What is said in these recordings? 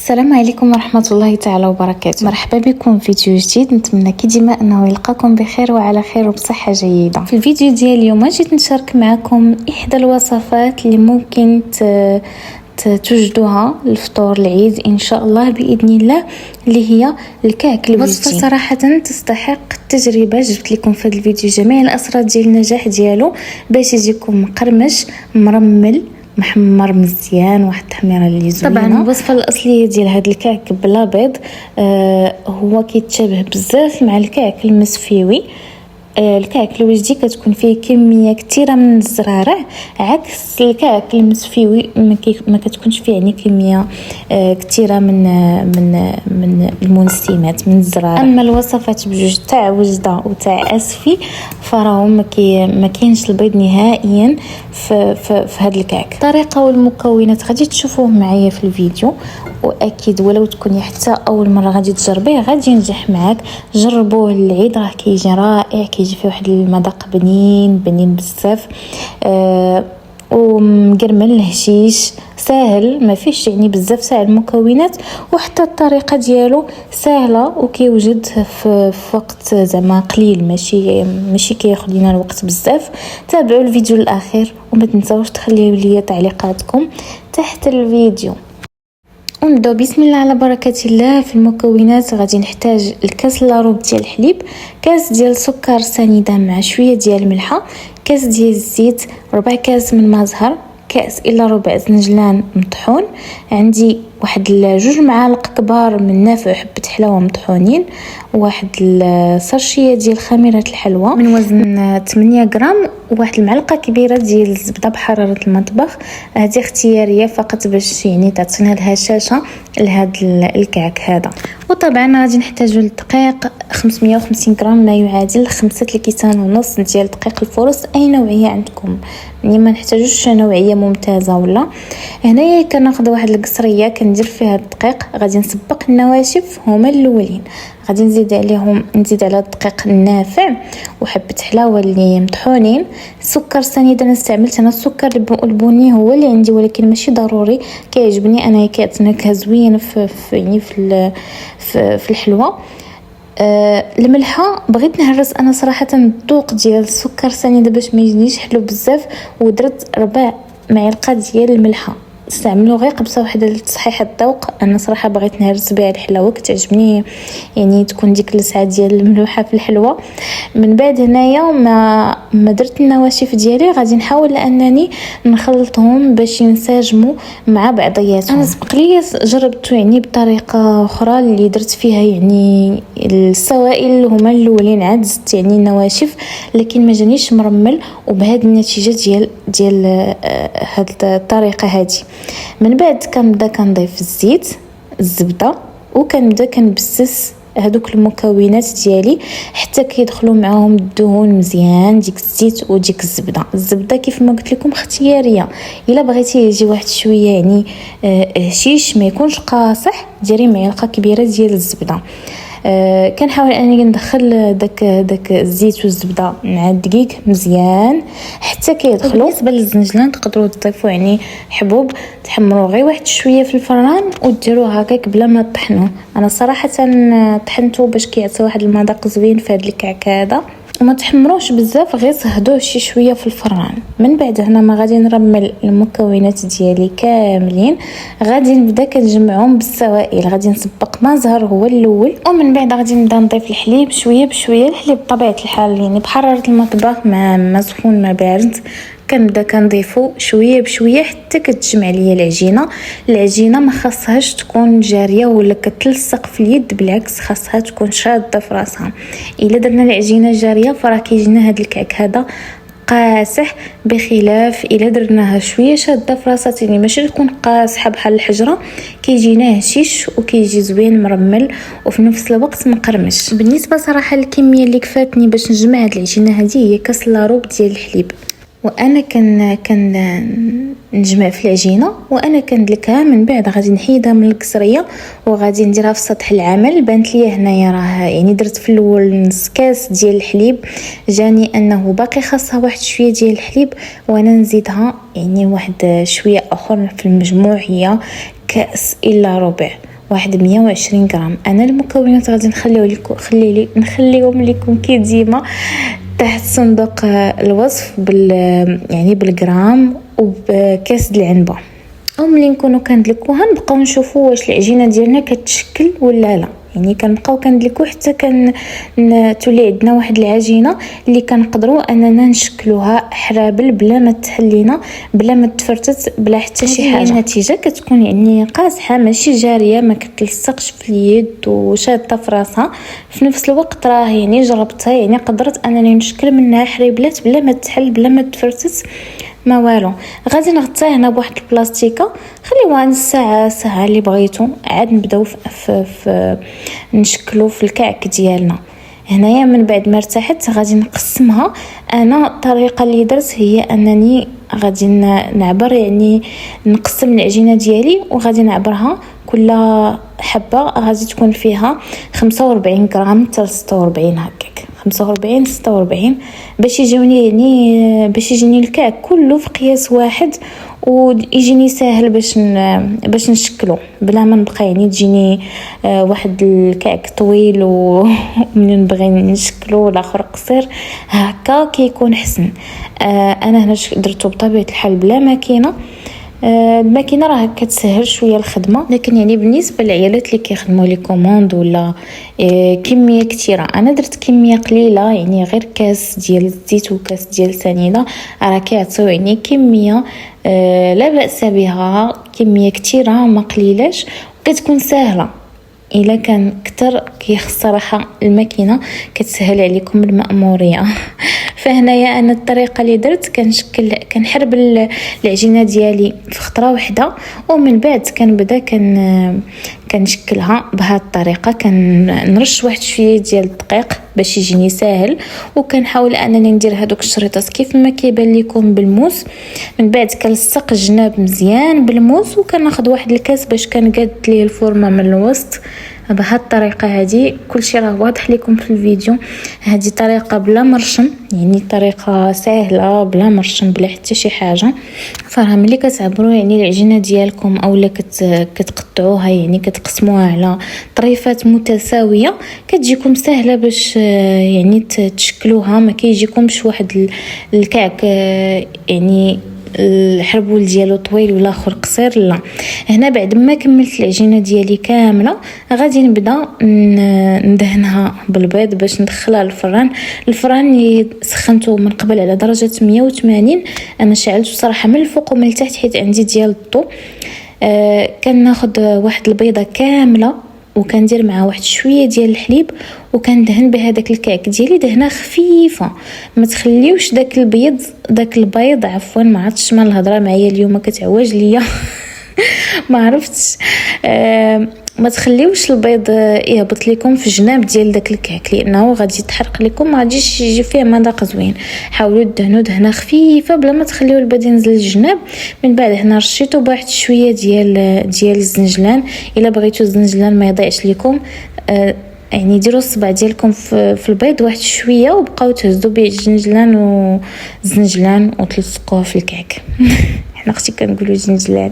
السلام عليكم ورحمة الله تعالى وبركاته. مرحبا بكم في فيديو جديد. نتمنى كي ديما انه يلقاكم بخير وعلى خير وبصحة جيدة. في الفيديو ديال اليوم جيت نشارك معكم احدى الوصفات اللي ممكن توجدوها لفطور العيد ان شاء الله باذن الله، اللي هي الكعك الوجدي. وصفه صراحه تستحق التجربه. جبت لكم في هذا الفيديو جميع الاسرار ديال النجاح ديالو باش يجيكم مقرمش مرمل محمر مزيان، واحد التحميره اللي زوينه. طبعا الوصفه الاصليه ديال هذا الكعك بلا بيض هو كيتشابه بزاف مع الكعك المسفيوي. الكعك الوجدي كتكون فيه كميه كثيره من الزرارع، عكس الكعك المسفيوي ما كتكونش فيه يعني كميه كثيره من المنسمات من الزرارع. اما الوصفات بجوج تاع وجده وتاع اسفي فراهم ما كاينش البيض نهائيا في هذا الكعك. الطريقه والمكونات غادي تشوفوه معايا في الفيديو، واكيد ولو تكوني حتى اول مره غادي تجربيه غادي ينجح معاك. جربوه العيد راه كيجي رائع، كيجي فيه واحد المذاق بنين بزاف، ومقرمل هشيش ساهل، ما فيش يعني بزاف ساهل المكونات، وحتى الطريقه ديالو سهله وكيوجد في وقت زعما قليل، ماشي كياخذ لينا الوقت بزاف. تابعوا الفيديو الاخير وما تنساوش تخليو لي تعليقاتكم تحت الفيديو. ونبداو بسم الله على بركه الله. في المكونات غادي نحتاج الكاس لاروب ديال الحليب، كاس ديال سكر سنيده مع شويه ديال الملحه، كاس ديال الزيت، ربع كاس من المزهر، كاس الا ربع زنجلان مطحون، عندي واحد 2 معالق كبار من نافع حبه حلاوه مطحونين، واحد السرشيه ديال خميره الحلوى من وزن 8 غرام، وواحد المعلقه كبيره ديال الزبده بحراره المطبخ. هذه اختياريه فقط باش يعني تعطينا الهشاشه لهذا الكعك هذا. وطبعا غادي نحتاجوا للدقيق 550 غرام، ما يعادل 5 الكيسان ونص ديال دقيق الفرص، اي نوعيه عندكم، يعني ما نحتاجوش نوعيه ممتازه ولا. هنايا كناخذ واحد القصريه كندير فيها الدقيق، غادي نسبق النواشف هما الاولين، غادي نزيد على الدقيق النافع وحبه حلاوه اللي مطحونين، سكر سنيد. انا استعملت السكر البني هو اللي عندي، ولكن ماشي ضروري، كيعجبني انا كيعطي نكهه زوينه في الحلوى. الملحه بغيت نهرس انا صراحه الذوق ديال السكر سنيده باش ما يجينيش حلو بزاف، ودرت 4 معالق ديال الملحه. استعملوا غير قبصه واحده لتصحيح الذوق، انا صراحه بغيت نهرس بها الحلاوه، كتعجبني يعني تكون ديك اللسعه ديال الملوحه في الحلوه. من بعد هنايا ما درت النواشف ديالي، غادي نحاول انني نخلطهم باش ينسجموا مع بعضياتهم. انا سبق لي جربته يعني بطريقه اخرى اللي درت فيها يعني السوائل هما الاولين، عاد زدت يعني النواشف لكن ما جانيش مرمل، وبهذه النتيجه ديال هذه الطريقه هذه. من بعد كنبدا كنضيف الزيت، الزبده، وكنبدا كنبسس هذوك المكونات ديالي حتى كيدخلوا معاهم الدهون مزيان، ديك الزيت وديك الزبده كيف ما قلت لكم اختياريه. الا بغيتي يجي واحد شويه يعني هشيش ما يكونش قاصح، ديري معلقه كبيره ديال الزبده. كنحاول انني ندخل داك الزيت والزبده مع الدقيق مزيان حتى كيدخلوا. بالنسبه للزنجلان تقدروا تضيفوا يعني حبوب، تحمروا غير واحد شويه في الفران وديروه هكاك بلا ما تطحنوه. انا صراحه طحنته باش كيعطي واحد المذاق زوين في هذا الكعك هذا، وما تحمروش بزاف، غير صهدوه شي شويه في الفران. من بعد هنا ما غادي نرمل المكونات ديالي كاملين، غادي نبدا كنجمعهم بالسوائل. غادي نسبق مزهر هو الاول، ومن بعد غادي نبدا نضيف الحليب شويه بشويه. الحليب بطبيعه الحال يعني بحراره المطبخ ما سخون ما بارد، كنبدا كنضيفو شويه بشويه حتى كتجمع ليا العجينه. ما خاصهاش تكون جاريه ولا كتلصق في اليد، بالعكس خاصها تكون شاده في راسها. الا درنا العجينه جاريه فراه كيجينا هذا الكعك هذا قاصح، بخلاف الا درناها شويه شاده في راسها يعني ماشي تكون قاصحه بحال الحجره، كيجينا هشيش وكيجي زوين مرمل وفي نفس الوقت مقرمش. بالنسبه صراحه الكميه اللي كفاتني باش نجمع هاد العجينه هذه هي كاس لاروب ديال الحليب، وانا كان نجمع في العجينه وانا كندلكها. من بعد غادي نحيدها من الكسريه وغادي نديرها في سطح العمل. بانت لي هنايا راه يعني درت في الاول نص كاس ديال الحليب، جاني انه باقي خاصها واحد شويه ديال الحليب، وانا نزيدها يعني واحد شويه اخر. في المجموع هي كاس الا ربع، واحد 120 غرام. انا المكونات غادي نخليهم لكم كي ديما تحت صندوق الوصف يعني بالغرام وبكاس العنبه. ملي نكونوا كندلكوها نبقاو نشوفوا واش العجينه ديالنا كتشكل ولا لا. يعني كنبقاو كندلكو حتى تولي عندنا واحد العجينه اللي كنقدروا اننا نشكلوها حرابل بلا ما تحلينا بلا ما تفرتت بلا حتى شي حاجه. النتيجه كتكون يعني قاصحه ماشي جاريه، ما كتلصقش في اليد وشاده في راسها. في نفس الوقت راه يعني جربتها، يعني قدرت انني نشكل منها حريبلات بلا ما تحل بلا ما تفرتت ما والو. غادي نغطيها هنا بواحد البلاستيكه، خليوها نص ساعه اللي بغيتو، عاد نبداو في نشكلو في الكعك ديالنا. هنايا من بعد ما ارتاحت غادي نقسمها. انا الطريقه اللي درت هي انني غادي نعبر، يعني نقسم العجينه ديالي وغادي نعبرها. كل حبه غادي تكون فيها 45 غرام حتى 46 هكاك، 45 46 باش يجوني يعني باش يجيني الكعك كله في قياس واحد ويجيني ساهل باش نشكله بلا ما نبقى يعني تجيني واحد الكعك طويل ومن نبغي نشكله الاخر قصير هكا كيكون حسن. انا هنا درته بطبيعه الحال بلا ماكينه. الماكينه راه كتسهل شويه الخدمه، لكن يعني بالنسبه للعيالات اللي كيخدموا لي كوموند ولا كميه كثيره، انا درت كميه قليله، يعني غير كاس ديال الزيت وكاس ديال سنيده راه كيعطيو يعني كميه لا باس بها. كميه كثيره ما قليلاش وكتكون سهله. الا كان كتر كيخص صراحه الماكينه كتسهل عليكم المأموريه. فهنايا انا الطريقه اللي درت كنحرب العجينه ديالي في خطره واحده، ومن بعد كنبدا كنشكلها بهذه الطريقه. كنرش واحد شويه ديال الدقيق باش يجيني ساهل، وكنحاول انني ندير هذوك الشريطات كيف ما كيبان لكم بالموس. من بعد كنلصق الجناب مزيان بالموس، وكناخذ واحد الكاس باش كنقاد ليه الفورمه من الوسط بهذه الطريقه. هذه كلشي راه واضح لكم في الفيديو. هذه طريقه بلا مرشم، يعني طريقه سهله بلا مرشم بلا حتى شي حاجه. فراه ملي كتعبروا يعني العجينه ديالكم اولا كتقطعوها، يعني كتقسموها على طريفات متساويه، كتجيكم سهله باش يعني تشكلوها. ما كيجيكمش واحد الكعك يعني الحربول ديالو طويل ولا اخر قصير، لا. هنا بعد ما كملت العجينه ديالي كامله غادي نبدا ندهنها بالبيض باش ندخلها للفران. الفران اللي سخنته من قبل على درجه 180، انا شعلته صراحه من الفوق ومن التحت حيت عندي ديال الضو. كناخذ واحد البيضه كامله وكندير معها واحد شويه ديال الحليب وكندهن بهذاك الكعك ديالي دهنه خفيفه. ما تخليوش داك البيض عفوا ما عرفتش ما الهضره معايا اليوم كتعوج ليا ما عرفتش. ما تخليوش البيض يهبط لكم في الجناب ديال داك الكعك لانه غادي يتحرق لكم، ما غاديش يجي فيه مذاق زوين. حاولوا تدهنوا دهنه خفيفه بلا ما تخليو البيض ينزل الجناب. من بعد هنا رشيتو بواحد شويه ديال الزنجلان. الا بغيتو الزنجلان ما يضيعش لكم، يعني ديروا الصبع ديالكم في البيض واحد شويه وبقاو تهزوا به الزنجلان وتلصقوه في الكعك. حنا اختي كنقولوا زنجلان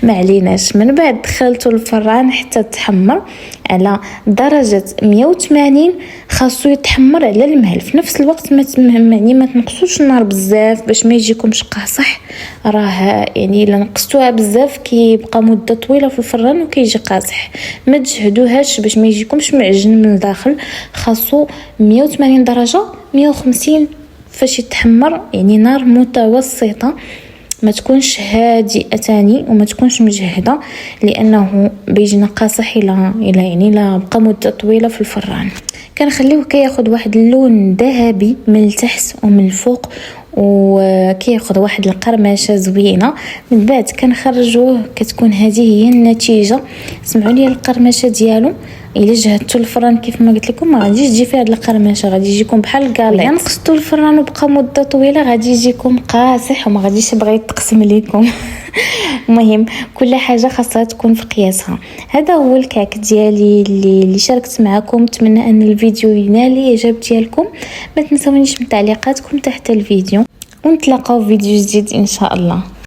ما عليناش. من بعد دخلته الفران حتى تحمر على درجه 180. خاصو يتحمر على المهل في نفس الوقت. ما تنقصوش النار بزاف باش ما يجيكمش قاصح. راه يعني الا نقصتوها بزاف كيبقى مده طويله في الفران وكيجي قاصح. ما تجهدوهاش باش ما يجيكمش معجن من الداخل. خاصو 180 درجه 150 فاش يتحمر، يعني نار متوسطه، ما تكونش هادئه تاني وما تكونش مجهده لانه بيجينا قاصح الى يعني لا بقى مده طويله في الفران. كنخليوه كياخذ واحد اللون ذهبي من التحت ومن الفوق وكياخذ واحد القرمشه زوينه. من بعد كنخرجوه كتكون هذه هي النتيجه. سمعوا لي القرمشه ديالو. الا جهدتوا الفران كيف ما قلت لكم ما غاديش تجي فيه هاد القرمشه، غادي يجيكم بحال الكاليط. الا نقصتوا الفران وبقى مده طويله غادي يجيكم قاصح وما غاديش يبغي يتقسم لكم. المهم كل حاجه خاصها تكون في قياسها. هذا هو الكعك ديالي اللي شاركت معكم. نتمنى ان الفيديو ينال الاعجاب ديالكم. ما تنسونيش من تعليقاتكم تحت الفيديو، ونتلاقاو في فيديو جديد ان شاء الله.